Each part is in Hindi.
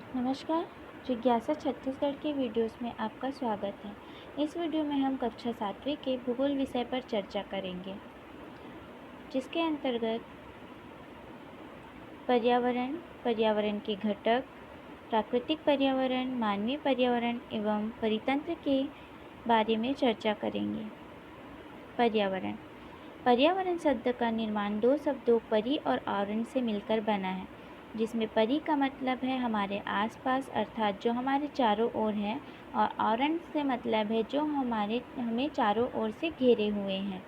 नमस्कार। जिज्ञासा छत्तीसगढ़ के वीडियोस में आपका स्वागत है। इस वीडियो में हम कक्षा 7वीं के भूगोल विषय पर चर्चा करेंगे, जिसके अंतर्गत पर्यावरण, पर्यावरण के घटक, प्राकृतिक पर्यावरण, मानवीय पर्यावरण एवं परितंत्र के बारे में चर्चा करेंगे। पर्यावरण पर्यावरण शब्द का निर्माण दो शब्दों परि और आवरण से मिलकर बना है, जिसमें परि का मतलब है हमारे आसपास अर्थात जो हमारे चारों ओर है, और आवरण से मतलब है जो हमें चारों ओर से घेरे हुए हैं।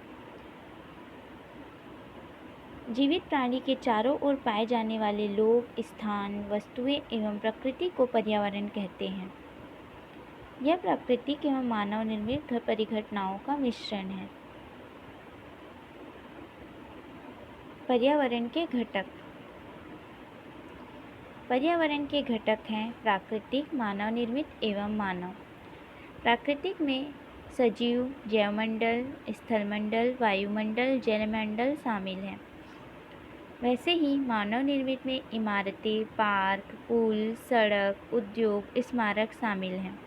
जीवित प्राणी के चारों ओर पाए जाने वाले लोग, स्थान, वस्तुएं एवं प्रकृति को पर्यावरण कहते हैं। यह प्राकृतिक एवं मानव निर्मित परिघटनाओं का मिश्रण है। पर्यावरण के घटक। पर्यावरण के घटक हैं प्राकृतिक, मानव निर्मित एवं मानव। प्राकृतिक में सजीव, जैवमंडल, स्थलमंडल, वायुमंडल, जलमंडल शामिल हैं। वैसे ही मानव निर्मित में इमारतें, पार्क, पुल, सड़क, उद्योग, स्मारक शामिल हैं।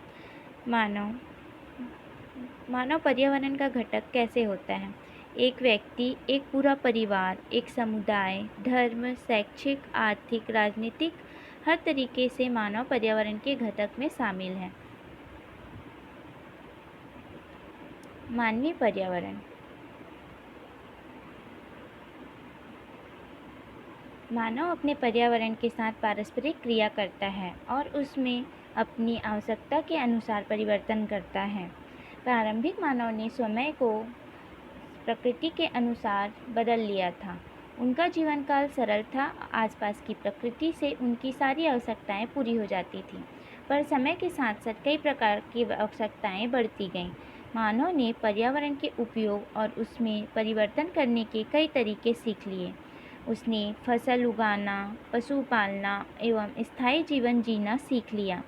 मानव पर्यावरण का घटक कैसे होता है? एक व्यक्ति, एक पूरा परिवार, एक समुदाय, धर्म, शैक्षिक, आर्थिक, राजनीतिक हर तरीके से मानव पर्यावरण के घटक में शामिल है। मानवीय पर्यावरण। मानव अपने पर्यावरण के साथ पारस्परिक क्रिया करता है और उसमें अपनी आवश्यकता के अनुसार परिवर्तन करता है। प्रारंभिक मानव ने समय को प्रकृति के अनुसार बदल लिया था। उनका जीवन काल सरल था, आसपास की प्रकृति से उनकी सारी आवश्यकताएं पूरी हो जाती थीं। पर समय के साथ साथ कई प्रकार की आवश्यकताएं बढ़ती गईं। मानव ने पर्यावरण के उपयोग और उसमें परिवर्तन करने के कई तरीके सीख लिए। उसने फसल उगाना, पशु पालना एवं स्थायी जीवन जीना सीख लिया।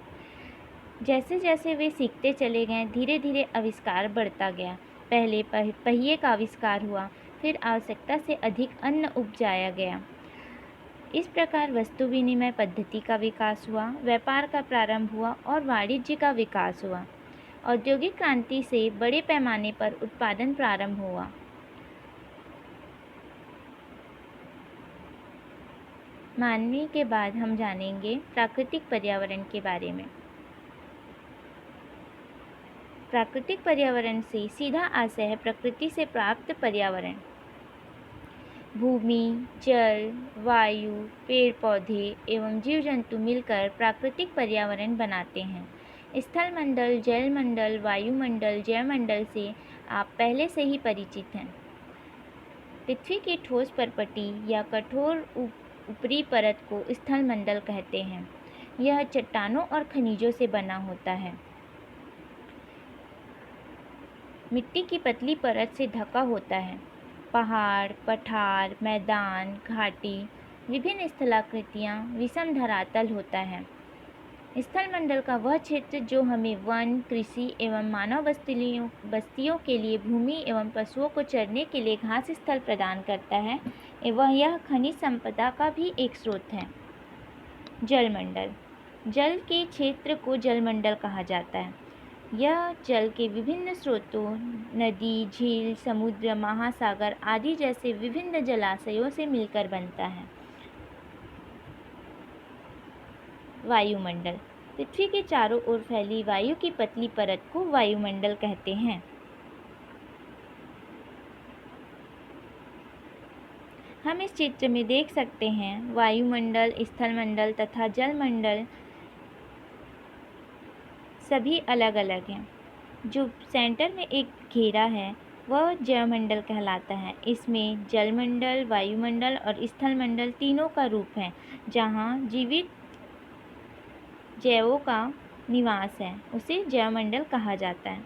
जैसे जैसे वे सीखते चले गए, धीरे धीरे आविष्कार बढ़ता गया। पहले पहिए का आविष्कार हुआ, फिर आवश्यकता से अधिक अन्न उपजाया गया। इस प्रकार वस्तु विनिमय पद्धति का विकास हुआ, व्यापार का प्रारंभ हुआ और वाणिज्य का विकास हुआ। औद्योगिक क्रांति से बड़े पैमाने पर उत्पादन प्रारंभ हुआ। मानवीय के बाद हम जानेंगे प्राकृतिक पर्यावरण के बारे में। प्राकृतिक पर्यावरण से सीधा आशय है प्रकृति से प्राप्त पर्यावरण। भूमि, जल, वायु, पेड़ पौधे एवं जीव जंतु मिलकर प्राकृतिक पर्यावरण बनाते हैं। स्थलमंडल, जलमंडल, वायुमंडल, जैवमंडल से आप पहले से ही परिचित हैं। पृथ्वी की ठोस परपटी या कठोर ऊपरी परत को स्थलमंडल कहते हैं। यह चट्टानों और खनिजों से बना होता है। मिट्टी की पतली परत से ढका होता है। पहाड़, पठार, मैदान, घाटी, विभिन्न स्थलाकृतियाँ, विषम धरातल होता है। स्थलमंडल का वह क्षेत्र जो हमें वन, कृषि एवं मानव बस्तियों के लिए भूमि एवं पशुओं को चरने के लिए घास स्थल प्रदान करता है एवं यह खनिज संपदा का भी एक स्रोत है। जलमंडल। जल के क्षेत्र को जलमंडल कहा जाता है। यह जल के विभिन्न स्रोतों, नदी, झील, समुद्र, महासागर आदि जैसे विभिन्न जलाशयों से मिलकर बनता है। वायुमंडल। पृथ्वी के चारों ओर फैली वायु की पतली परत को वायुमंडल कहते हैं। हम इस चित्र में देख सकते हैं वायुमंडल, स्थलमंडल तथा जलमंडल सभी अलग अलग हैं। जो सेंटर में एक घेरा है वह जैवमंडल कहलाता है। इसमें जलमंडल, वायुमंडल और स्थलमंडल तीनों का रूप है। जहाँ जीवित जैवों का निवास है उसे जैवमंडल कहा जाता है।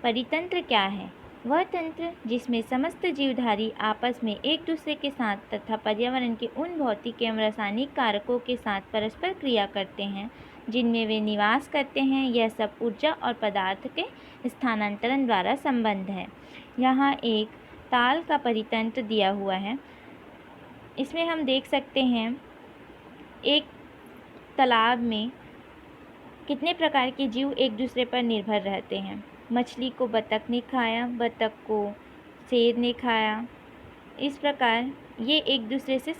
परितंत्र क्या है? वह तंत्र जिसमें समस्त जीवधारी आपस में एक दूसरे के साथ तथा पर्यावरण के उन भौतिक एवं रासायनिक कारकों के साथ परस्पर क्रिया करते हैं जिनमें वे निवास करते हैं। यह सब ऊर्जा और पदार्थ के स्थानांतरण द्वारा संबंध है। यहाँ एक ताल का परितंत्र दिया हुआ है। इसमें हम देख सकते हैं एक तालाब में कितने प्रकार के जीव एक दूसरे पर निर्भर रहते हैं। मछली को बतख ने खाया, बतख को शेर ने खाया। इस प्रकार ये एक दूसरे से